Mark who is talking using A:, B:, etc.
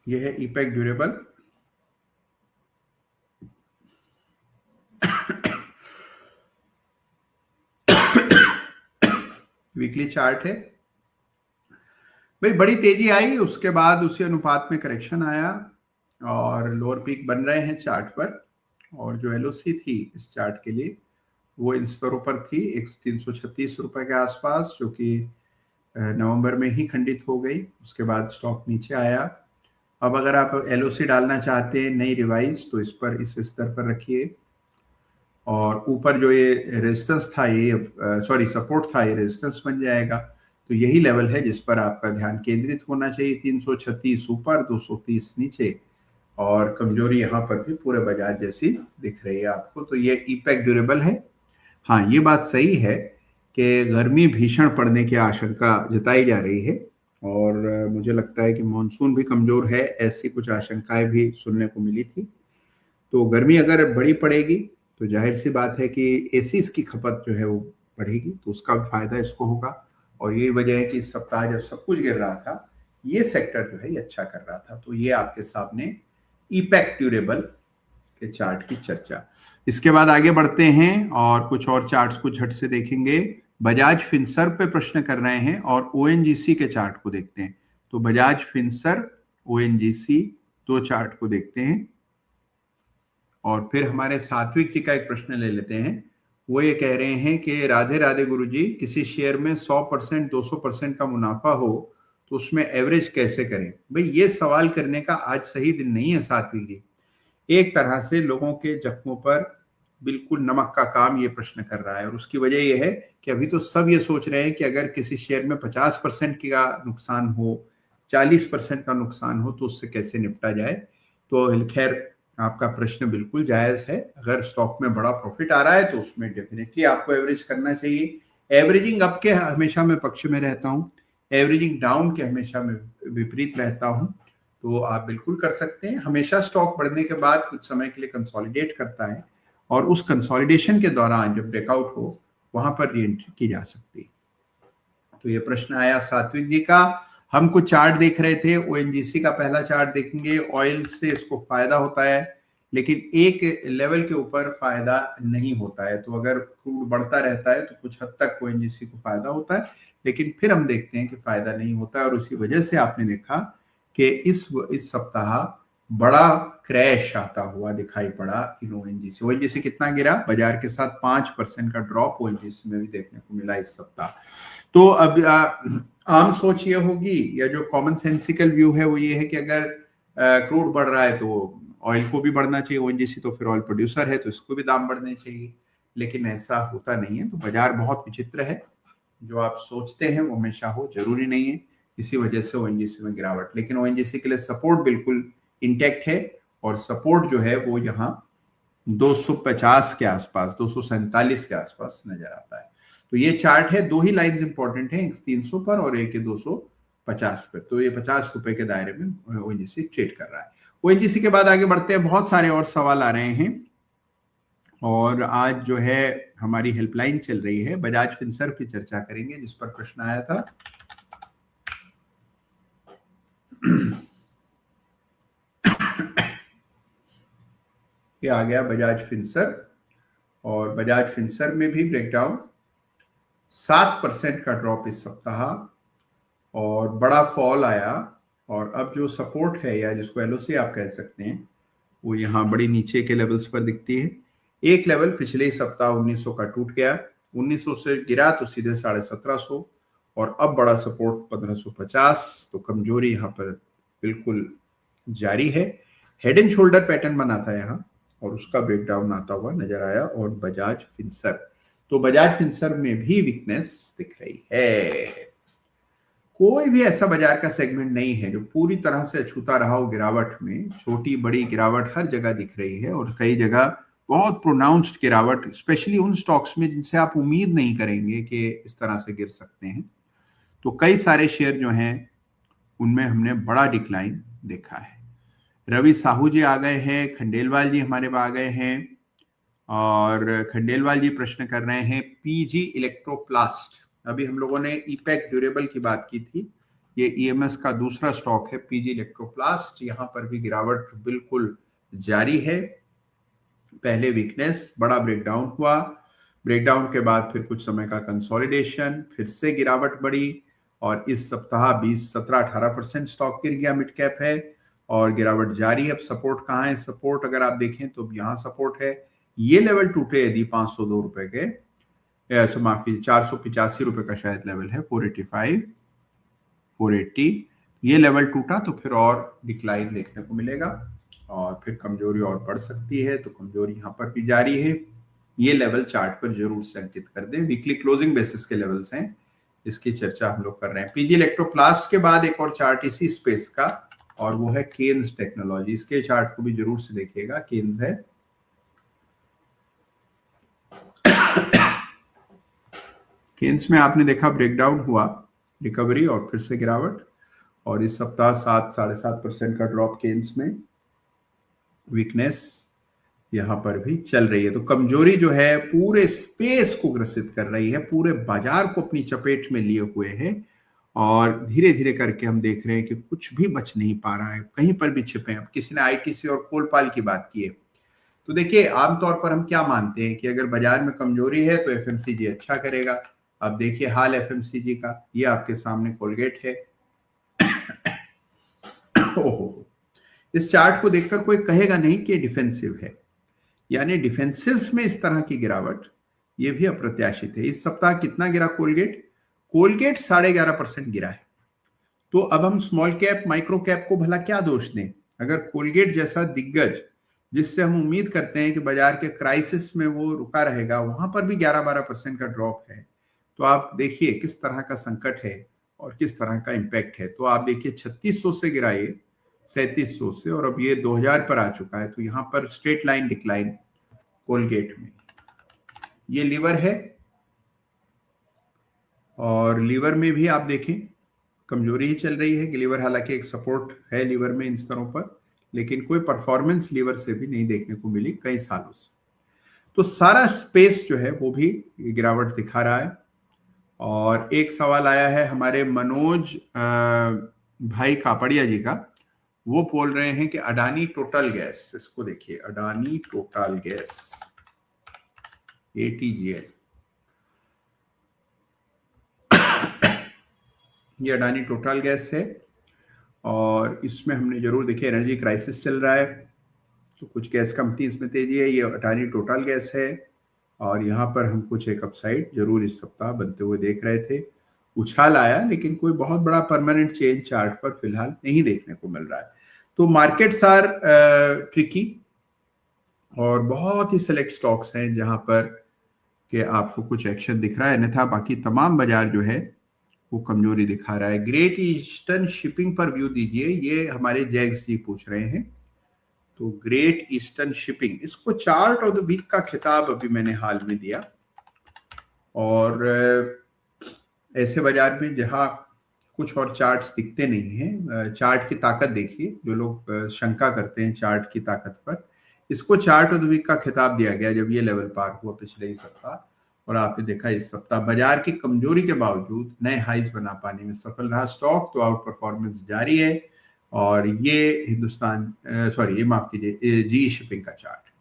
A: ये है EPACK durable. Weekly chart है भाई, बड़ी तेजी आई, उसके बाद उसी अनुपात में करेक्शन आया और लोअर पीक बन रहे हैं चार्ट पर। और जो एलओसी थी इस चार्ट के लिए वो इन स्तरों पर थी, 336 रुपए के आसपास, जो कि नवंबर में ही खंडित हो गई। उसके बाद स्टॉक नीचे आया। अब अगर आप एलओसी डालना चाहते हैं नई रिवाइज, तो इस पर इस स्तर पर रखिए। और ऊपर जो ये रेजिस्टेंस था, ये सॉरी सपोर्ट था, ये रेजिस्टेंस बन जाएगा। तो यही लेवल है जिस पर आपका ध्यान केंद्रित होना चाहिए। 336 ऊपर, 230 नीचे, और कमजोरी यहाँ पर भी पूरे बाजार जैसी दिख रही है आपको। तो ये ईपैक ड्यूरेबल है। हाँ, ये बात सही है कि गर्मी भीषण पड़ने की आशंका जताई जा रही है, और मुझे लगता है कि मानसून भी कमजोर है, ऐसी कुछ आशंकाएं भी सुनने को मिली थी। तो गर्मी अगर बड़ी पड़ेगी तो जाहिर सी बात है कि एसीज की खपत जो है वो बढ़ेगी, तो उसका भी फायदा इसको होगा। और यही वजह है कि इस सप्ताह जब सब कुछ गिर रहा था, ये सेक्टर जो है ये अच्छा कर रहा था। तो ये आपके सामने ईपैक ड्यूरेबल के चार्ट की चर्चा। इसके बाद आगे बढ़ते हैं और कुछ और चार्ट्स को झट से देखेंगे। बजाज फिनसर्व पे प्रश्न कर रहे हैं और ओएनजीसी के चार्ट को देखते हैं। तो बजाज फिनसर्व, ओएनजीसी, दो चार्ट को देखते हैं। और फिर हमारे सात्विक जी का एक प्रश्न ले लेते हैं। वो ये कह रहे हैं कि राधे राधे गुरुजी, किसी शेयर में 100% 200% का मुनाफा हो तो उसमें एवरेज कैसे करें? भाई, ये सवाल करने का आज सही दिन नहीं है सात्विक जी। एक तरह से लोगों के जख्मों पर बिल्कुल नमक का काम ये प्रश्न कर रहा है। और उसकी वजह यह है कि अभी तो सब ये सोच रहे हैं कि अगर किसी शेयर में 50% का नुकसान हो, 40% का नुकसान हो, तो उससे कैसे निपटा जाए। तो खैर, आपका प्रश्न बिल्कुल जायज है। अगर स्टॉक में बड़ा प्रॉफिट आ रहा है तो उसमें डेफिनेटली आपको एवरेज करना चाहिए। एवरेजिंग अप के हमेशा मैं पक्ष में रहता हूँ, एवरेजिंग डाउन के हमेशा मैं विपरीत रहता हूँ। तो आप बिल्कुल कर सकते हैं। हमेशा स्टॉक बढ़ने के बाद कुछ समय के लिए कंसोलिडेट करता है, और उस कंसोलिडेशन के दौरान जब ब्रेकआउट हो, वहां पर री एंट्री की जा सकती है। तो ये प्रश्न आया सात्विक जी का। हम कुछ चार्ट देख रहे थे, ओएनजीसी का पहला चार्ट देखेंगे। ऑयल से इसको फायदा होता है, लेकिन एक लेवल के ऊपर फायदा नहीं होता है। तो अगर क्रूड बढ़ता रहता है तो कुछ हद तक ओएनजीसी को फायदा होता है, लेकिन फिर हम देखते हैं कि फायदा नहीं होता है। और उसी वजह से आपने देखा कि इस सप्ताह बड़ा क्रैश आता हुआ दिखाई पड़ा इन ओएनजीसी। ओएनजीसी कितना गिरा? बाजार के साथ 5% का ड्रॉप ओएनजीसी में भी देखने को मिला इस सप्ताह। तो अब आम सोच ये होगी, या जो कॉमन सेंसिकल व्यू है वो ये है कि अगर क्रूड बढ़ रहा है तो ऑयल को भी बढ़ना चाहिए। ओएनजीसी तो फिर ऑयल प्रोड्यूसर है, तो इसको भी दाम बढ़ने चाहिए, लेकिन ऐसा होता नहीं है। तो बाजार बहुत विचित्र है, जो आप सोचते हैं वो हमेशा हो जरूरी नहीं है। इसी वजह से ओएनजीसी में गिरावट, लेकिन ओएनजीसी के लिए सपोर्ट बिल्कुल इंटैक्ट है। और सपोर्ट जो है वो यहाँ 250 के आसपास, 247 के आसपास नजर आता है। तो ये चार्ट है, दो ही लाइंस इंपॉर्टेंट है, एक 300 पर और एक 250 पर। तो ये 50 रुपए के दायरे में ओएनजीसी ट्रेड कर रहा है। ओएनजीसी के बाद आगे बढ़ते हैं। बहुत सारे और सवाल आ रहे हैं, और आज जो है हमारी हेल्पलाइन चल रही है, बजाज फिनसर्व की चर्चा करेंगे, जिस पर प्रश्न आया था। ये आ गया बजाज फिनसर्व, और बजाज फिनसर्व में भी ब्रेकडाउन, 7% का ड्रॉप इस सप्ताह, और बड़ा फॉल आया। और अब जो सपोर्ट है, या जिसको एलओसी आप कह सकते हैं, वो यहाँ बड़ी नीचे के लेवल्स पर दिखती है। एक लेवल पिछले सप्ताह 1900 का टूट गया, 1900 से गिरा तो सीधे 1750, और अब बड़ा सपोर्ट 1550। तो कमजोरी यहाँ पर बिल्कुल जारी है। हेड एंड शोल्डर पैटर्न बना था यहाँ, और उसका ब्रेकडाउन आता हुआ नजर आया। और बजाज फिनसर्व, तो बजाज फिनसर्व में भी वीकनेस दिख रही है। कोई भी ऐसा बाजार का सेगमेंट नहीं है जो पूरी तरह से अछूता रहा हो गिरावट में। छोटी बड़ी गिरावट हर जगह दिख रही है, और कई जगह बहुत प्रोनाउंस्ड गिरावट, स्पेशली उन स्टॉक्स में जिनसे आप उम्मीद नहीं करेंगे कि इस तरह से गिर सकते हैं। तो कई सारे शेयर जो हैं उनमें हमने बड़ा डिक्लाइन देखा है। रवि साहू जी आ गए हैं, खंडेलवाल जी हमारे आ गए हैं, और खंडेलवाल जी प्रश्न कर रहे हैं पीजी इलेक्ट्रोप्लास्ट। अभी हम लोगों ने ईपैक ड्यूरेबल की बात की थी, ये ईएमएस का दूसरा स्टॉक है पीजी इलेक्ट्रोप्लास्ट, यहाँ पर भी गिरावट बिल्कुल जारी है। पहले वीकनेस, बड़ा ब्रेकडाउन हुआ, ब्रेकडाउन के बाद फिर कुछ समय का कंसोलिडेशन, फिर से गिरावट बढ़ी और इस सप्ताह 17-18% स्टॉक गिर गया, मिड कैप है और गिरावट जारी है। अब सपोर्ट कहाँ है? सपोर्ट अगर आप देखें तो यहाँ सपोर्ट है, ये लेवल टूटे यदि 502 रुपए के, माफ कीजिए 485 रुपए का शायद लेवल है, 485 480, ये लेवल टूटा तो फिर और डिक्लाइन देखने को मिलेगा और फिर कमजोरी और बढ़ सकती है। तो कमजोरी यहाँ पर भी जारी है, ये लेवल चार्ट पर जरूर से अंकित कर दें। वीकली क्लोजिंग बेसिस के लेवल्स हैं, इसकी चर्चा हम लोग कर रहे हैं। पीजी इलेक्ट्रोप्लास्ट के बाद एक और चार्ट इसी स्पेस का और वो है केन्स टेक्नोलॉजी, इसके चार्ट को भी जरूर से देखिएगा। केन्स है केन्स में आपने देखा ब्रेकडाउन हुआ, रिकवरी और फिर से गिरावट और इस सप्ताह 7-7.5% का ड्रॉप केन्स में, वीकनेस यहां पर भी चल रही है। तो कमजोरी जो है पूरे स्पेस को ग्रसित कर रही है, पूरे बाजार को अपनी चपेट में लिए हुए है और धीरे धीरे करके हम देख रहे हैं कि कुछ भी बच नहीं पा रहा है, कहीं पर भी छिपे हैं। अब किसी ने आईटीसी और कोलपाल की बात की है, तो देखिए आमतौर पर हम क्या मानते हैं कि अगर बाजार में कमजोरी है तो एफएमसीजी अच्छा करेगा। अब देखिए हाल एफएमसीजी का, ये आपके सामने कोलगेट है। ओहो, इस चार्ट को देखकर कोई कहेगा नहीं कि डिफेंसिव है, यानी डिफेंसिव्स में इस तरह की गिरावट ये भी अप्रत्याशित है। इस सप्ताह कितना गिरा कोलगेट? कोलगेट 11.5% गिरा है। तो अब हम स्मॉल कैप माइक्रो कैप को भला क्या दोष दें? अगर कोलगेट जैसा दिग्गज, जिससे हम उम्मीद करते हैं कि बाजार के क्राइसिस में वो रुका रहेगा, वहां पर भी 11-12% का ड्रॉप है, तो आप देखिए किस तरह का संकट है और किस तरह का इंपैक्ट है। तो आप देखिए 3600 से गिरा ये 3700 से और अब ये 2000 पर आ चुका है। तो यहाँ पर स्ट्रेट लाइन डिक्लाइन कोलगेट में, ये लीवर है और लीवर में भी आप देखें कमजोरी ही चल रही है। लीवर हालांकि एक सपोर्ट है लीवर में इन स्तरों पर, लेकिन कोई परफॉर्मेंस लीवर से भी नहीं देखने को मिली कई सालों से। तो सारा स्पेस जो है वो भी गिरावट दिखा रहा है। और एक सवाल आया है हमारे मनोज भाई कापड़िया जी का, वो बोल रहे हैं कि अडानी टोटल गैस, इसको देखिए अडानी टोटल गैस ATGL, ये अडानी टोटल गैस है और इसमें हमने जरूर देखिए एनर्जी क्राइसिस चल रहा है तो कुछ गैस कंपनीज में तेजी है। ये अडानी टोटल गैस है और यहाँ पर हम कुछ एक अपसाइड जरूर इस सप्ताह बनते हुए देख रहे थे। उछाल आया लेकिन कोई बहुत बड़ा परमानेंट चेंज चार्ट पर फिलहाल नहीं देखने को मिल रहा है। तो मार्केट्स आर ट्रिकी और बहुत ही सेलेक्ट स्टॉक्स हैं जहां पर कि आपको कुछ एक्शन दिख रहा है, अन्यथा बाकी तमाम बाजार जो है वो कमजोरी दिखा रहा है। ग्रेट ईस्टर्न शिपिंग पर व्यू दीजिए, ये हमारे जैक्स जी पूछ रहे हैं। तो ग्रेट ईस्टर्न शिपिंग, इसको चार्ट ऑफ द वीक का खिताब अभी मैंने हाल में दिया और ऐसे बाजार में जहां कुछ और चार्ट्स दिखते नहीं हैं, चार्ट की ताकत देखिए। जो लोग शंका करते हैं चार्ट की ताकत पर, इसको चार्ट ऑफ द वीक का खिताब दिया गया जब ये लेवल पार हुआ पिछले ही सप्ताह। और आपने देखा इस सप्ताह बाजार की कमजोरी के बावजूद नए हाइज बना पाने में सफल रहा स्टॉक। तो आउट परफॉर्मेंस जारी है और ये हिंदुस्तान ये माफ कीजिए जी शिपिंग का चार्ट।